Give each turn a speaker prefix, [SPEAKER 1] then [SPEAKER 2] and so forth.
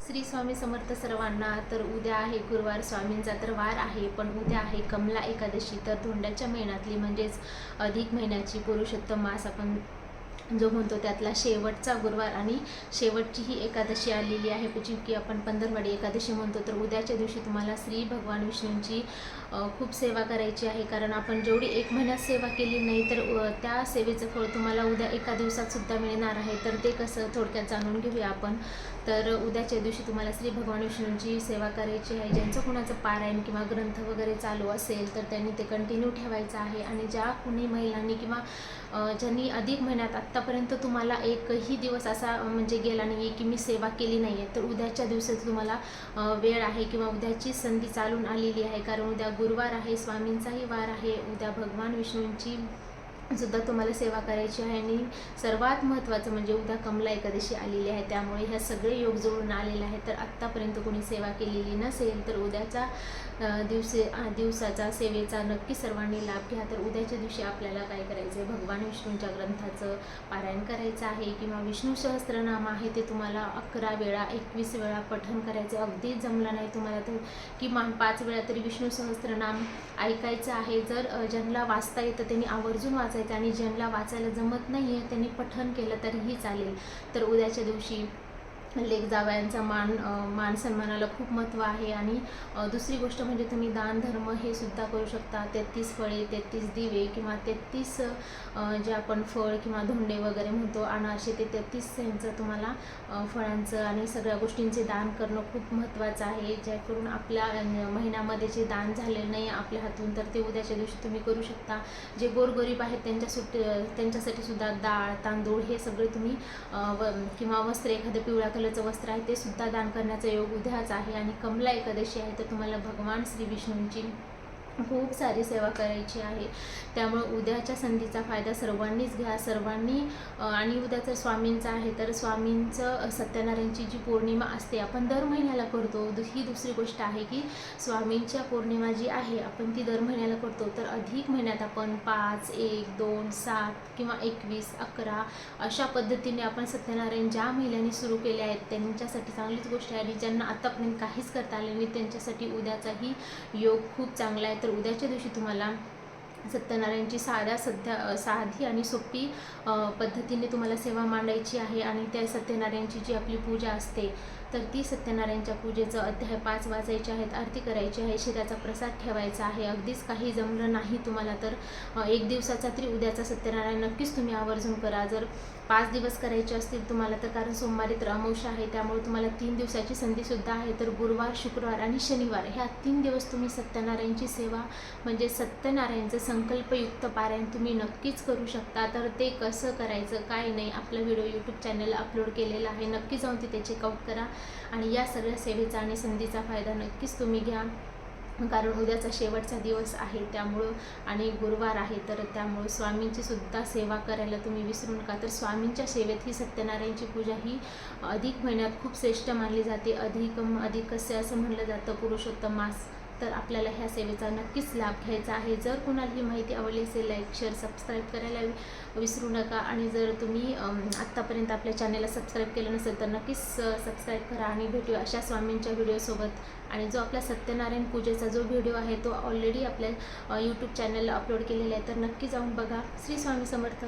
[SPEAKER 1] श्री स्वामी समर्थ सर्वांना. तर उद्या आहे गुरुवार, स्वामींचा तर वार आहे, पण उद्या आहे कमला एकादशी. तर धोंड्याच्या महिन्यातली म्हणजेच अधिक महिन्याची पुरुषोत्तम मास आपण जो म्हणतो त्यातला शेवटचा गुरुवार आणि शेवटची ही एकादशी आलेली आहे, जी की आपण पंधरवाडी एकादशी म्हणतो. तर उद्याच्या दिवशी तुम्हाला श्री भगवान विष्णूंची खूप सेवा करायची आहे, कारण आपण जेवढी एक महिन्यात सेवा केली नाही तर त्या सेवेचं फळ तुम्हाला उद्या एका दिवसात सुद्धा मिळणार आहे. तर ते कसं थोडक्यात जाणून घेऊया आपण. तर उद्याच्या दिवशी तुम्हाला श्री भगवान विष्णूंची सेवा करायची आहे. ज्यांचं कुणाचं पारायण किंवा ग्रंथ वगैरे चालू असेल तर त्यांनी ते कंटिन्यू ठेवायचं आहे. आणि ज्या कुणी महिलांनी किंवा ज्यांनी अधिक महिन्यात आत्तापर्यंत तुम्हाला एकही दिवस असा म्हणजे गेला नाही आहे की मी सेवा केली नाही आहे, तर उद्याच्या दिवसात तुम्हाला वेळ आहे किंवा उद्याची संधी चालून आलेली आहे, कारण उद्या गुरुवार आहे, स्वामींचाही वार आहे. उद्या भगवान विष्णूंची सुद्धा तुम्हाला सेवा करायची आहे. आणि सर्वात महत्त्वाचं म्हणजे उद्या कमला एकादशी आलेली आहे, त्यामुळे ह्या सगळे योग जुळून आलेले आहेत. तर आत्तापर्यंत कोणी सेवा केलेली नसेल तर उद्याचा दिवसाचा सेवेचा नक्की सर्वांनी लाभ घ्या. तर उद्याच्या दिवशी आपल्याला काय करायचं आहे, भगवान विष्णूंच्या ग्रंथाचं पारायण करायचं आहे किंवा विष्णू सहस्त्रनाम आहे ते तुम्हाला 11 वेळा 21 वेळा पठण करायचं. अगदीच जमलं नाही तुम्हाला तर किमान 5 वेळा तरी विष्णू सहस्त्रनाम ऐकायचं आहे. जर ज्यांना वाचता येतं त्यांनी आवर्जून वाचायचं, आणि ज्यांना वाचायला जमत नाही आहे त्यांनी पठण केलं तरीही चालेल. तर उद्याच्या दिवशी लेक जावयांचा मान सन्मानाला खूप महत्त्व आहे. आणि दुसरी गोष्ट म्हणजे तुम्ही दान धर्म हे सुद्धा करू शकता. 33 फळे, 33 दिवे किंवा 33 जे आपण फळ किंवा धोंडे वगैरे म्हणतो अनारसे, ते 33 यांचं तुम्हाला फळांचं आणि सगळ्या गोष्टींचे दान करणं खूप महत्त्वाचं आहे. ज्याकरून आपल्या महिन्यामध्ये जे दान झालेलं नाही आपल्या हातून तर ते उद्याच्या दिवशी तुम्ही करू शकता. जे गोरगरीब आहेत त्यांच्यासाठी सुद्धा डाळ तांदूळ हे सगळे तुम्ही किंवा वस्त्र, एखादं पिवळ्या कलरचं वस्त्र आहे ते सुद्धा दान करण्याचा योग उद्याच आहे. आणि कमला एकादशी आहे तर तुम्हाला भगवान श्री विष्णूंची खूप सारी सेवा करायची आहे. त्यामुळे उद्याच्या संधीचा फायदा सर्वांनीच घ्या, सर्वांनी. आणि उद्याचं स्वामींचं आहे तर स्वामींचं सत्यनारायणची जी पौर्णिमा असते आपण दर महिन्याला करतो. ही दुसरी गोष्ट आहे की स्वामींच्या पौर्णिमा जी आहे आपण ती दर महिन्याला करतो. तर अधिक महिन्यात आपण 5, 1, 2, 7 किंवा 21, 11 अशा पद्धतीने आपण सत्यनारायण ज्या महिलांनी सुरू केले आहेत त्यांच्यासाठी चांगलीच गोष्ट आहे. आणि ज्यांना आतापर्यंत काहीच करता आले नाही त्यांच्यासाठी उद्याचाही योग खूप चांगला आहे. तर उद्याच्या दिवशी तुम्हाला सत्यनारायणची साधी आणि सोपी पद्धतीने तुम्हाला सेवा मांडायची आहे. आणि त्या सत्यनारायणची जी आपली पूजा असते तर ती सत्यनारायणच्या पूजेचं अध्याय 5 वाचायचे आहेत, आरती करायची आहे, शिऱ्याचा प्रसाद ठेवायचा आहे. अगदीच काही जमलं नाही तुम्हाला तर 1 दिवसाचा तरी उद्याचा सत्यनारायण नक्कीच तुम्ही आवर्जून करा. जर 5 दिवस करायचे असतील तुम्हाला तर, कारण सोमवारी तर अमावस्या आहे त्यामुळे तुम्हाला 3 दिवसाची संधीसुद्धा आहे. तर गुरुवार, शुक्रवार आणि शनिवार ह्या 3 दिवस तुम्ही सत्यनारायणची सेवा म्हणजे सत्यनारायणचं संकल्पयुक्त पारायण तुम्ही नक्कीच करू शकता. तर ते कसं करायचं काय नाही आपला व्हिडिओ यूट्यूब चॅनलला अपलोड केलेला आहे, नक्की जाऊन तिथे चेकआउट करा. आणि या सगळ्या सेवेचा आणि संधीचा फायदा नक्कीच तुम्ही घ्या, कारण उद्याचा शेवटचा दिवस आहे त्यामुळं. आणि गुरुवार आहे तर त्यामुळं स्वामींची सुद्धा सेवा करायला तुम्ही विसरू नका. तर स्वामींच्या सेवेत ही सत्यनारायणची पूजा ही अधिक महिन्यात खूप श्रेष्ठ मानली जाते. अधिकस्य असं म्हणलं जातं पुरुषोत्तम मास. तर आपल्याला ह्या सेवेचा नक्कीच लाभ घ्यायचा आहे. जर कुणाला ही माहिती आवडली असेल लाईक शेअर सबस्क्राईब करायला विसरू नका. आणि जर तुम्ही आत्तापर्यंत आपल्या चॅनलला सबस्क्राईब केलं नसेल तर नक्कीच सबस्क्राईब करा. आणि भेटूया अशा स्वामींच्या व्हिडिओसोबत. आणि जो आपला सत्यनारायण पूजेचा जो व्हिडिओ आहे तो ऑलरेडी आपल्या यूट्यूब चॅनलला अपलोड केलेला आहे, तर नक्की जाऊन बघा. श्री स्वामी समर्थ.